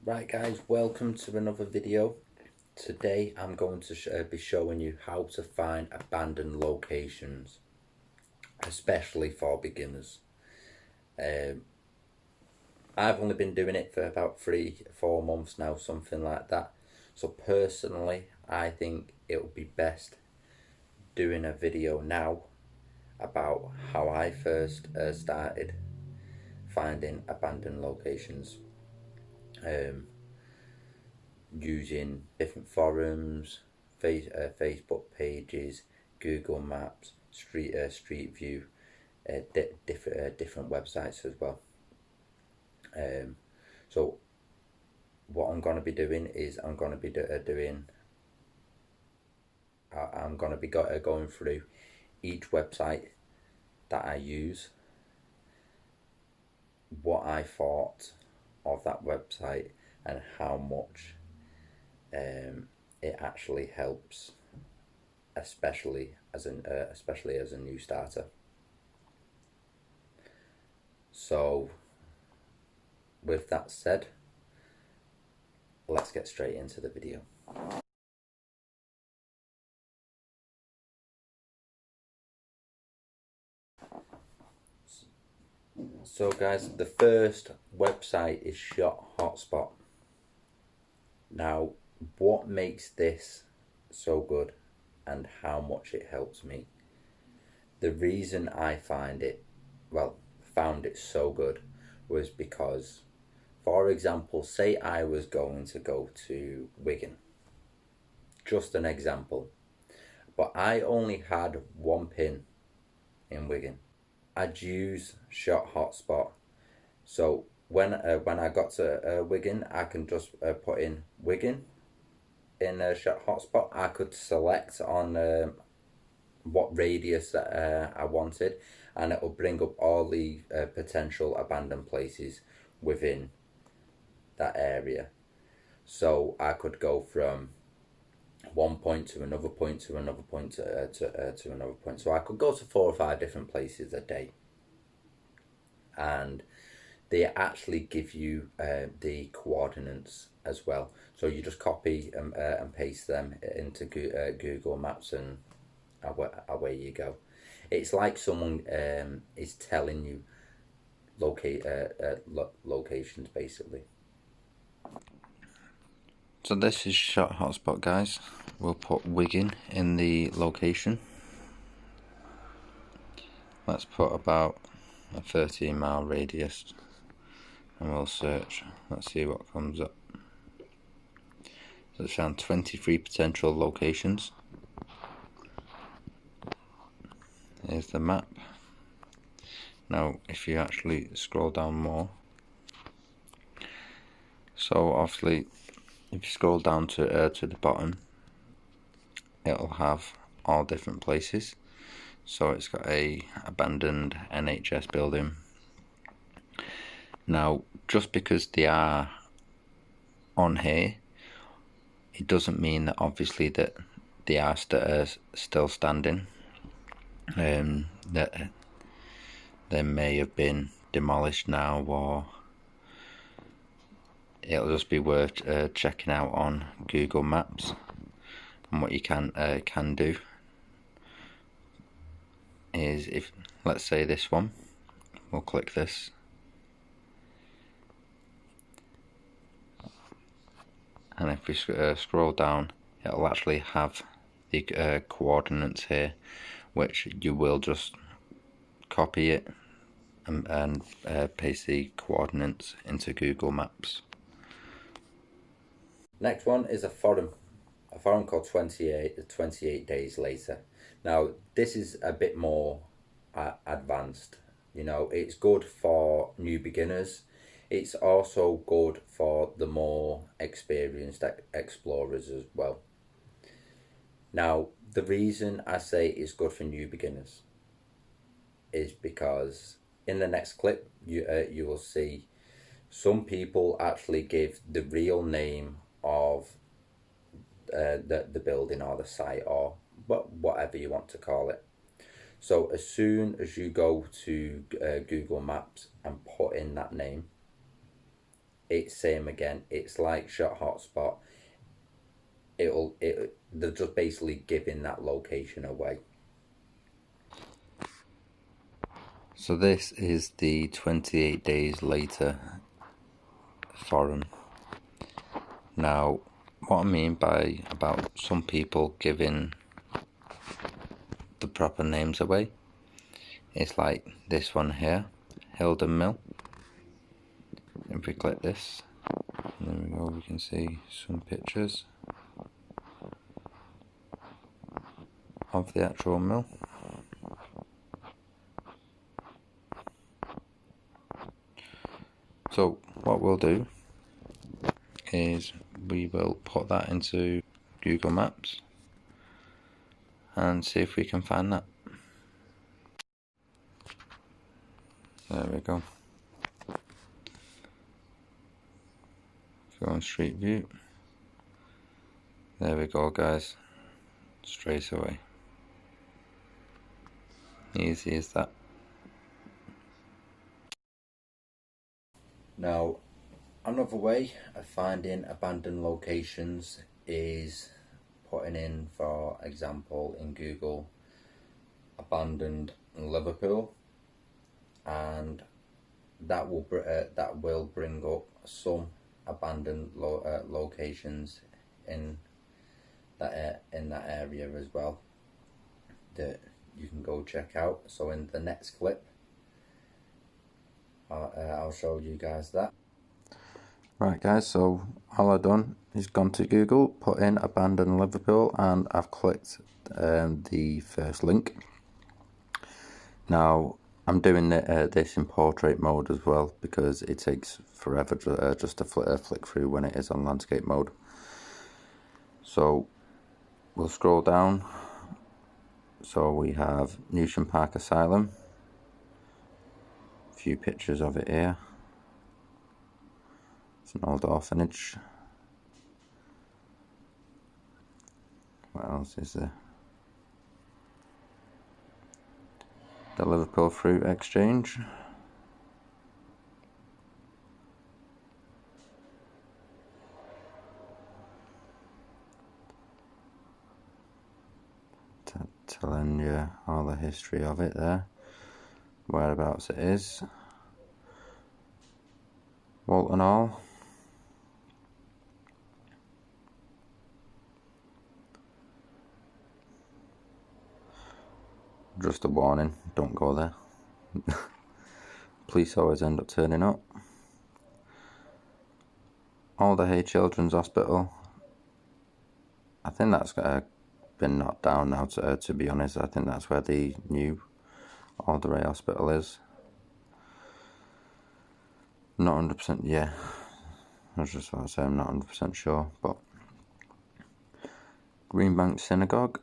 Right guys, welcome to another video. Today I'm going to be showing you how to find abandoned locations, especially for beginners. I've only been doing it for about 3-4 months now, something like that. So personally, I think it would be best doing a video now about how I first started finding abandoned locations. Using different forums, Facebook pages, Google Maps, Street View, different websites as well. So what I'm going to be doing is I'm going to be going through each website that I use, what I thought of that website, and how much it actually helps, especially as a new starter. So with that said, let's get straight into the video. So guys, the first website is Hotspot. Now, what makes this so good and how much it helps me? The reason I found it so good was because, for example, say I was going to go to Wigan, just an example, but I only had one pin in Wigan. I'd use Hotspot. So when I got to Wigan, I can just put in Wigan in Hotspot. I could select on what radius that I wanted, and it will bring up all the potential abandoned places within that area. So I could go from one point to another point to another point to another point. So I could go to 4 or 5 different places a day, and they actually give you the coordinates as well. So you just copy and paste them into Google Maps, and away you go. It's like someone is telling you locations basically. So this is Hotspot, guys. We'll put Wigan in the location. Let's put about a 13-mile radius and we'll search. Let's see what comes up. So it's found 23 potential locations. Here's the map. Now if you actually scroll down more, so obviously if you scroll down to the bottom, it'll have all different places. So it's got a abandoned NHS building. Now just because they are on here, it doesn't mean that obviously that they are still standing. That they may have been demolished now, or it'll just be worth checking out on Google Maps. And what you can do is, if let's say this one, we'll click this, and if we scroll down, it'll actually have the coordinates here, which you will just copy it and paste the coordinates into Google Maps. Next one is a forum called 28 Days Later. Now this is a bit more advanced. You know, it's good for new beginners. It's also good for the more experienced explorers as well. Now, the reason I say it's good for new beginners is because in the next clip you will see some people actually give the real name of the building or the site, or whatever you want to call it. So as soon as you go to Google Maps and put in that name, it's same again. It's like Shot Hotspot. They're just basically giving that location away. So this is the 28 days later forum. Now, what I mean by about some people giving the proper names away, it's like this one here, Hilden Mill. If we click this, there we go, we can see some pictures of the actual mill. So what we'll do is we will put that into Google Maps and see if we can find that. There we go. Go on Street View. There we go, guys. Straight away. Easy as that. Now, another way of finding abandoned locations is putting in, for example, in Google, abandoned Liverpool, and that will bring up some abandoned locations in that area as well that you can go check out. So in the next clip, I'll show you guys that. Right guys, so all I've done is gone to Google, put in abandoned Liverpool, and I've clicked the first link. Now I'm doing this in portrait mode as well because it takes forever just to flick through when it is on landscape mode. So we'll scroll down. So we have Newsham Park Asylum. A few pictures of it here. It's an old orphanage. What else is there? The Liverpool Fruit Exchange. Telling you all the history of it there, whereabouts it is. Walton Hall. Just a warning, don't go there. Police always end up turning up. Alder Hey Children's Hospital. I think that's been knocked down now, to be honest. I think that's where the new Alder Hey Hospital is. Not 100%, yeah. I was just about to say I'm not 100% sure, but Greenbank Synagogue.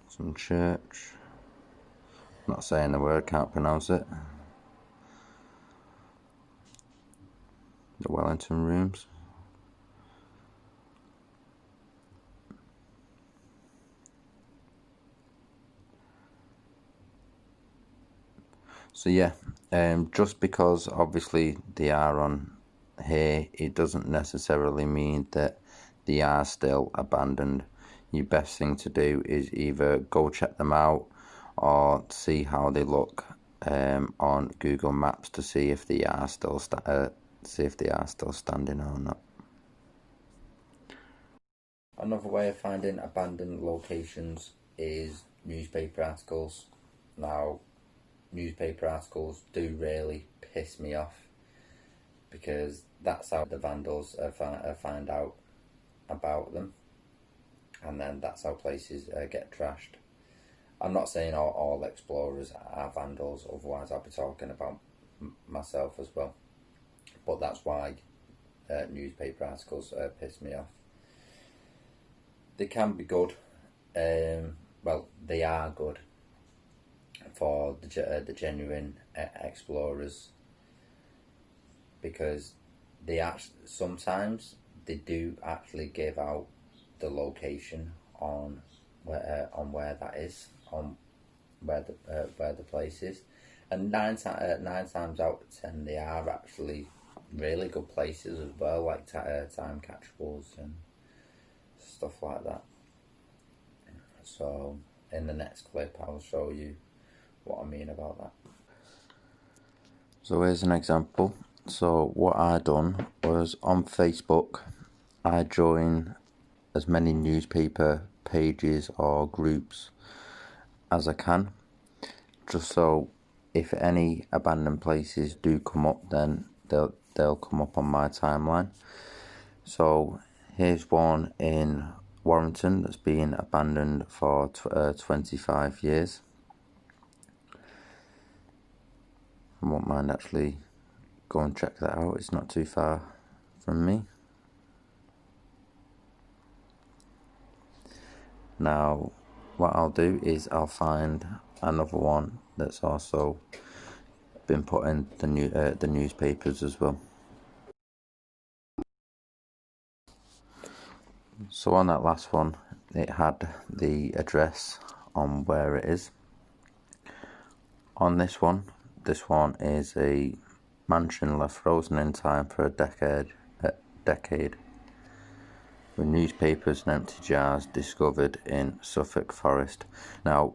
Some church. Not saying the word, can't pronounce it. The Wellington Rooms. So yeah, just because obviously they are on here, it doesn't necessarily mean that they are still abandoned. Your best thing to do is either go check them out or see how they look on Google Maps to see if they are still standing or not. Another way of finding abandoned locations is newspaper articles. Now, newspaper articles do really piss me off because that's how the vandals find out about them, and then that's how places get trashed. I'm not saying all explorers are vandals, otherwise I'll be talking about myself as well, but that's why newspaper articles piss me off. They can be good, well, they are good for the genuine explorers, because sometimes they do actually give out the location on where that is, on where the place is, and nine times out of 10 they are actually really good places as well, like time catchables and stuff like that. So in the next clip I'll show you what I mean about that. So here's an example. So what I done was, on Facebook I join as many newspaper pages or groups as I can, just so if any abandoned places do come up, then they'll come up on my timeline. So here's one in Warrington that's been abandoned for 25 years. I won't mind actually go and check that out, it's not too far from me. Now what I'll do is I'll find another one that's also been put in the newspapers as well. So on that last one, it had the address on where it is. On this one is a mansion left frozen in time for a decade, with newspapers and empty jars discovered in Suffolk Forest. Now,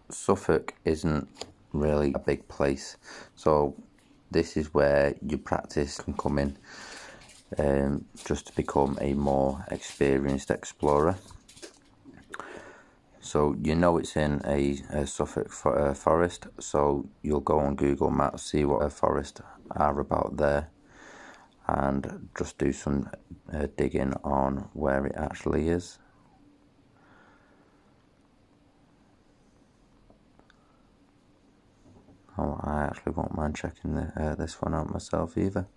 Suffolk isn't really a big place, so this is where your practice can come in, just to become a more experienced explorer. So you know it's in a Suffolk forest, so you'll go on Google Maps, see what forests are about there, and just do some digging on where it actually is. Oh, I actually won't mind checking this one out myself either.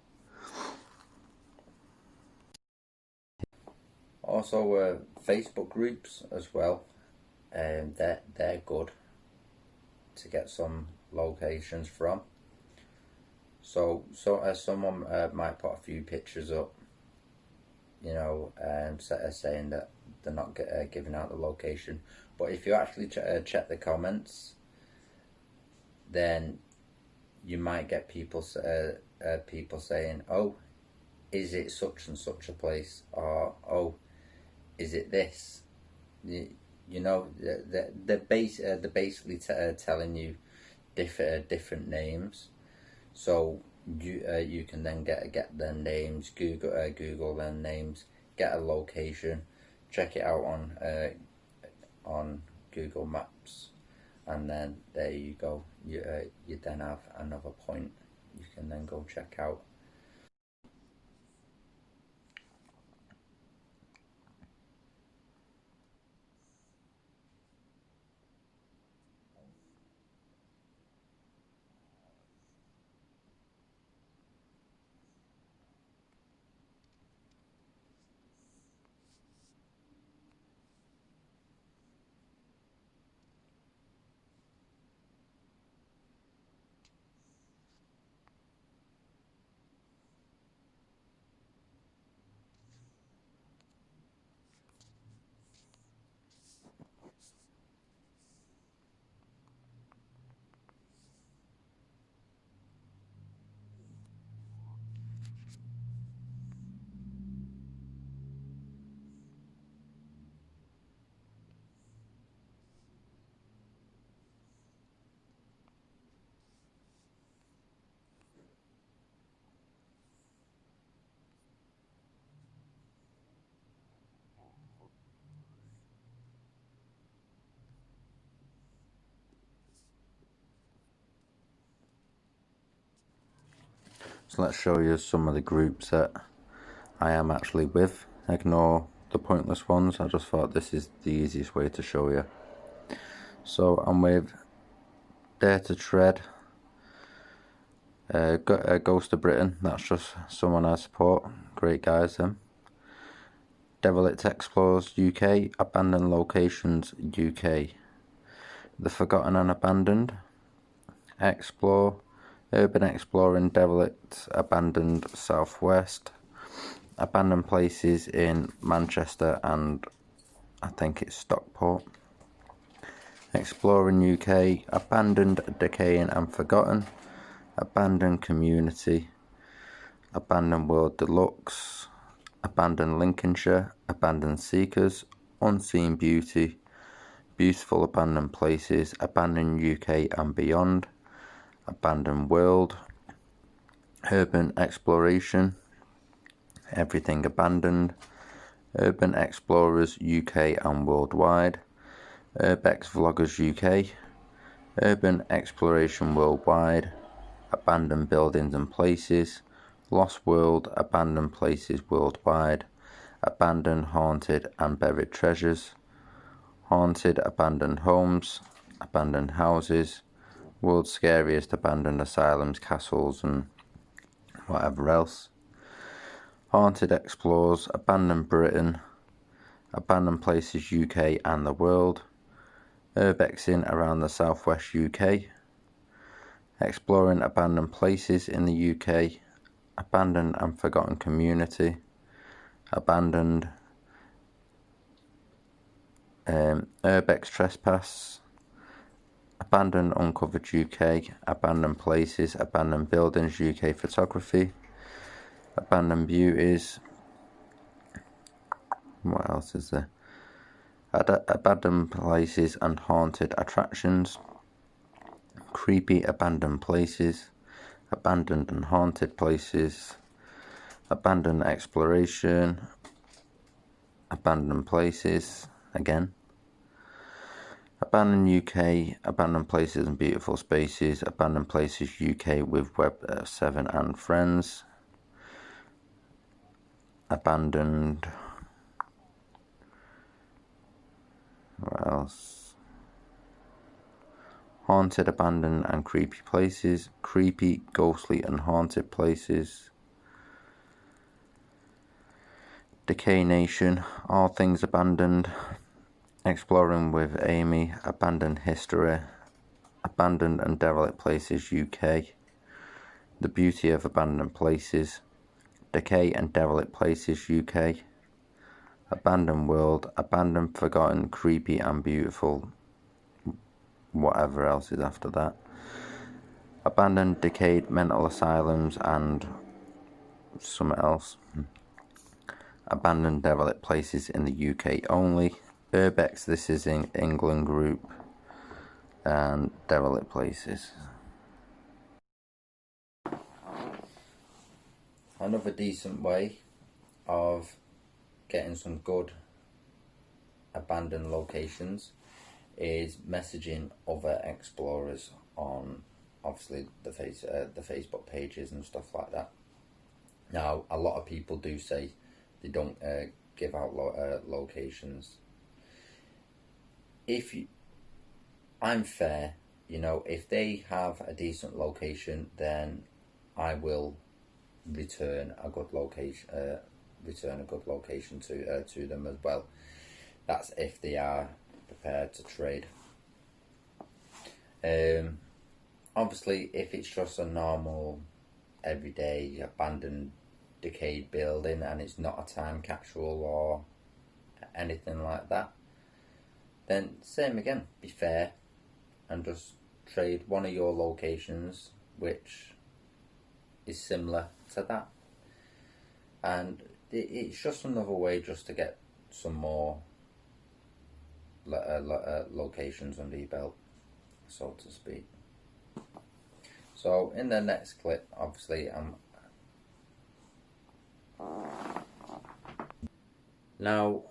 Also, Facebook groups as well. They're good to get some locations from. So someone might put a few pictures up, you know, saying that they're not giving out the location. But if you actually check the comments, then you might get people saying, "Oh, is it such and such a place?" Or, "Oh, is it this?" You know, they're basically telling you different names, so you can then get their names, Google their names, get a location, check it out on Google Maps, and then there you go. You then have another point you can then go check out. So let's show you some of the groups that I am actually with. Ignore the pointless ones, I just thought this is the easiest way to show you. So I'm with Dare to Tread, Ghost of Britain, that's just someone I support, great guys them. Derelict Explores UK, Abandoned Locations UK. The Forgotten and Abandoned, Explore, Urban Exploring Derelict Abandoned Southwest, Abandoned Places in Manchester and I think it's Stockport. Exploring UK, abandoned, decaying and forgotten, abandoned community, abandoned world deluxe, abandoned Lincolnshire, abandoned seekers, unseen beauty, beautiful abandoned places, abandoned UK and beyond, abandoned world, urban exploration, everything abandoned, urban explorers UK and worldwide, Urbex vloggers UK, urban exploration worldwide, abandoned buildings and places, lost world, abandoned places worldwide, abandoned, haunted and buried treasures, haunted abandoned homes, abandoned houses, world's scariest abandoned asylums, castles and whatever else, haunted explores, abandoned Britain, abandoned places UK and the world, urbexing around the southwest UK, exploring abandoned places in the UK, abandoned and forgotten community, abandoned, urbex trespass, abandoned uncovered UK, abandoned places, abandoned buildings UK photography, abandoned beauties, what else is there, abandoned places and haunted attractions, creepy abandoned places, abandoned and haunted places, abandoned exploration, abandoned places again, abandoned UK, abandoned places and beautiful spaces, abandoned places UK with Web 7 and friends, abandoned, what else, haunted, abandoned and creepy places, creepy, ghostly and haunted places, Decay Nation, all things abandoned, exploring with Amy, abandoned history, abandoned and derelict places UK, the beauty of abandoned places, decay and derelict places UK, abandoned world, abandoned, forgotten, creepy and beautiful, whatever else is after that, abandoned, decayed mental asylums and something else, abandoned derelict places in the UK only, Urbex, this is in England group, and derelict places. Another decent way of getting some good abandoned locations is messaging other explorers on obviously the Facebook pages and stuff like that. Now, a lot of people do say they don't give out locations. I'm fair, if they have a decent location, then I will return a good location. To them as well. That's if they are prepared to trade. Obviously, if it's just a normal, everyday, abandoned, decayed building and it's not a time capsule or anything like that, then same again, be fair and just trade one of your locations which is similar to that. And it's just another way just to get some more locations under your belt, so to speak. So in the next clip, obviously, now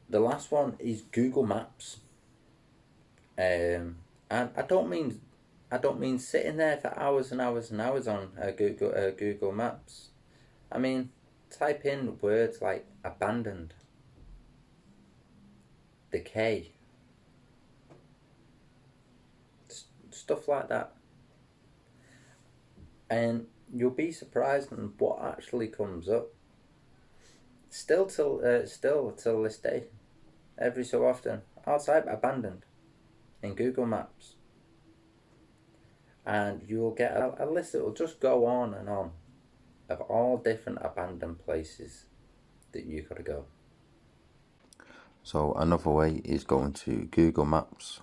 the last one is Google Maps, and I don't mean sitting there for hours and hours and hours on Google Maps. I mean, type in words like abandoned, decay, stuff like that, and you'll be surprised on what actually comes up. Still till this day, every so often, I'll type abandoned in Google Maps, and you'll get a list that will just go on and on of all different abandoned places that you gotta go. So another way is going to Google Maps,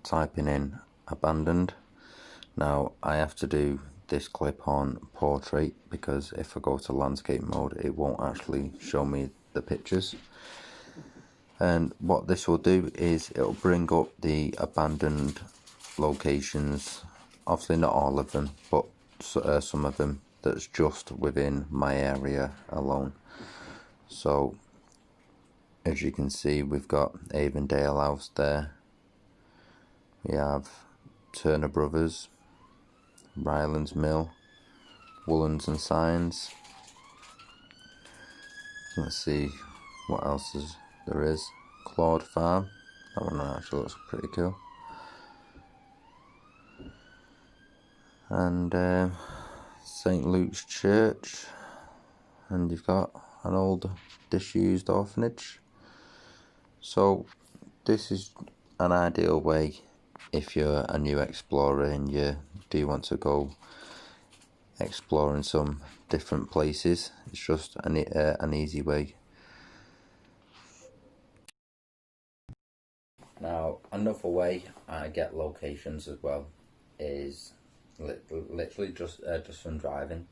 typing in abandoned. Now I have to do this clip on portrait because if I go to landscape mode it won't actually show me the pictures. And what this will do is it'll bring up the abandoned locations, obviously not all of them, but some of them that's just within my area alone. So as you can see, we've got Avondale House there, we have Turner Brothers, Rylands Mill, Woollands and Signs. Let's see what else there is. Claude Farm, that one actually looks pretty cool. And St Luke's Church, and you've got an old disused orphanage. So this is an ideal way if you're a new explorer and you do want to go exploring some different places. It's just an easy way. Now another way I get locations as well is literally just from driving.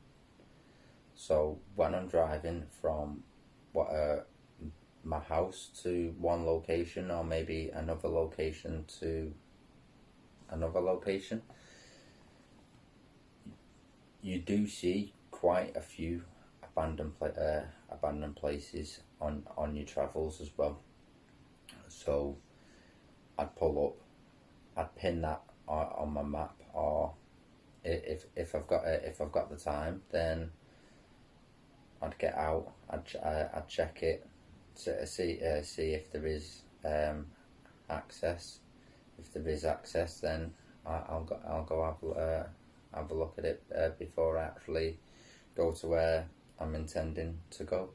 So when I'm driving from my house to one location, or maybe another location to another location, you do see quite a few abandoned places on your travels as well. So I'd pull up, I'd pin that on my map, or if I've got the time, then I'd get out, I'd check it, to see if there is access. If there is access, then I'll go have a look at it before I actually go to where I'm intending to go.